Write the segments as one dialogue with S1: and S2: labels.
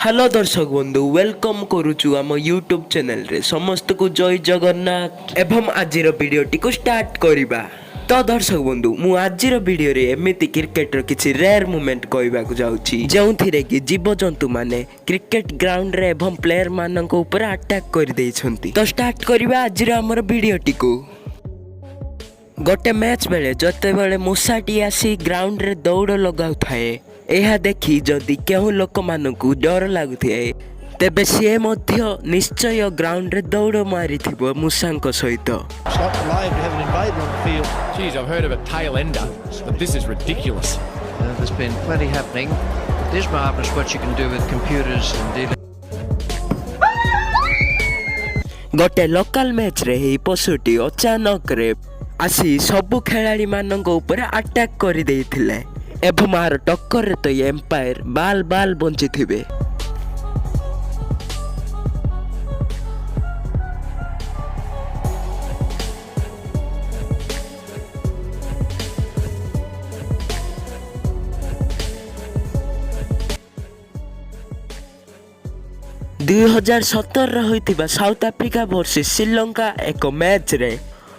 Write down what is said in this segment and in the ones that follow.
S1: Hello दर्शक बंधु welcome करुचु आम यूट्यूब चैनल रे समस्त को जय जगन्नाथ एवं आजिर वीडियोटी को स्टार्ट करिबा। तो दर्शक बंधु मु आजिर वीडियो रे एमिति क्रिकेट रो किछि रेयर मोमेंट कहबा को जाउछि जेउथिरे कि जीवजंतु माने क्रिकेट ग्राउंड रे एवं प्लेयर मानक ऊपर अटैक कर दैछंती। तो स्टार्ट करिबा आजिर हमर वीडियोटी को। गोटे मैच बेले जते बेले मूसाटी आसी ग्राउंड रे दौड़ लगाउ थाए यह देखी जदि केहू लोक मानकु डर लागुथाए तेबे सी मध्य निश्चय ग्राउंड रे दौड़ मारी थिबो मूसांक सहित।
S2: Geez, I've heard of a tail ender, but this is ridiculous.
S3: There's been plenty happening. It is marvelous what you can do with computers and dealing.
S1: गोटे लोकल मैच रे ही पशुटी अचानक रे आसी सबु खेलाड़ी मानक ऊपर अटैक कर देइथिले एवं मार टक्कर रे तो एम्पायर बाल बाल बंची थिबे। दुई 2017 होइथिबा साउथ अफ्रीका वर्सेस श्रीलंका एक मैच रे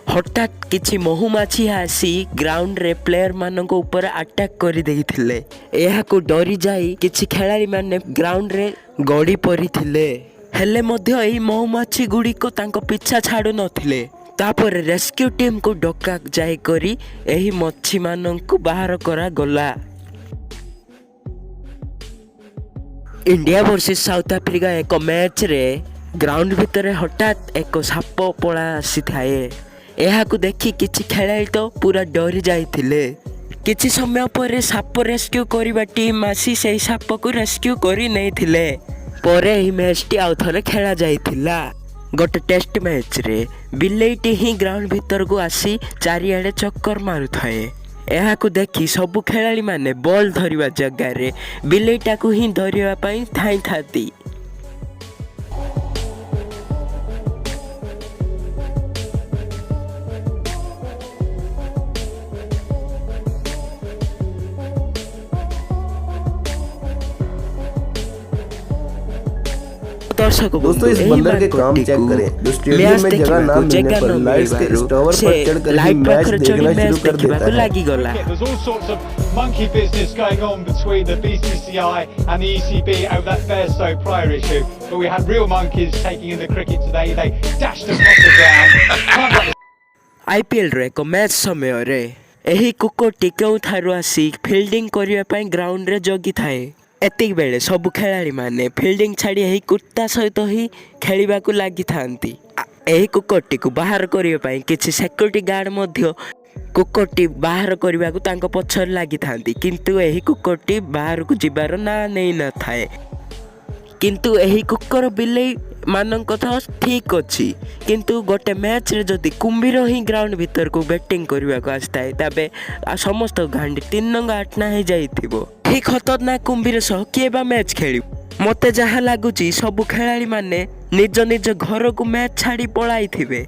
S1: हठात किछि महुमाछी आसी ग्राउंड रे प्लेयर मानक ऊपर अटैक कर देइथिले। एहा को डरी जाई किछि खेलाड़ी माने ग्राउंड रे गड़ी परिथिले हेले मध्य एही महुमाछी गुडी को तांको पीछा छाडु नथिले। तापर रेस्क्यू टीम को डका जाई करी एही मच्छी मानक को बाहर करा गला। इंडिया वर्सेस साउथ अफ्रीका एक मैच रे ग्राउंड भितर हठात एक साप पळा आसी थाए। यह को देखी किछि खेलाड़ी तो पूरा डरी जाइथिले। किछि समय पर साप रेस्क्यू करिबा टीम आसी सेही साप को रेस्क्यू करी नैथिले। परे ही मैच टी आउ थरे खेला जाइथिला। गोटे टेस्ट मैच रे बिलेईटी ही ग्राउंड भितर को आसी चारिआडे चक्कर मारु थाए। यह को देखी सबु खेलाड़ी माने बॉल धरिबा जगह रे बिलेईटा को ही धरिबा पई थाई थाती।
S4: दोस्तों इस बंदर के काम चेक करें जो स्टेडियम में जगह ना मिलने पर लाइट्स के इस टावर पर चढ़कर ही मैच देखना शुरू कर देता है।
S5: There's all sorts of monkey business going on between the BCCI and the ECB over that Bairstow prior issue, but we had real monkeys taking in the cricket today. They dashed across the ground.
S1: IPL रे को match समय रे एही कुकुरटी केउ थारु आसी fielding करिया पई ground रे जगी थाए। एतिक बेले सबु खेलाड़ी माने फील्डिंग छाड़ी एही कुत्ता सहित ही खेलिबा को लागि थांती। एही कुकुरटी को बाहर करिया पई किछि सिक्योरिटी गार्ड मध्य कुकुरटी बाहर करिबा को तांको पछर लागि थांती किंतु एही कुकुरटी बाहर को जिबार ना नै न थाए। किंतु एही कुकुर बिलेई मानन कथा ठीक अछि किंतु गोटे मैच रे जदि कुंभीर ही ग्राउंड भीतर को बैटिंग करिबा को आस्ताय तबे समस्त घांडी 3 नंगा 8 ना हे जाइथिबो। ठीक खतरनाक कुंभीर सह केबा मैच खेली मते जहा लागुची सबु खेलाड़ी माने निज निज घर को मैच छाड़ी पळाई थिबे।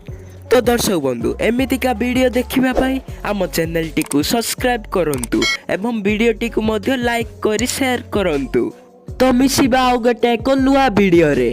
S1: तो दर्शक बंधु एमितिका वीडियो देखिबा पई आम चैनल टी को सब्सक्राइब करंतु एवं वीडियो टी को मध्य लाइक करी शेयर करंतु। तो मिसिबा आ गोटे को नुवा वीडियो रे।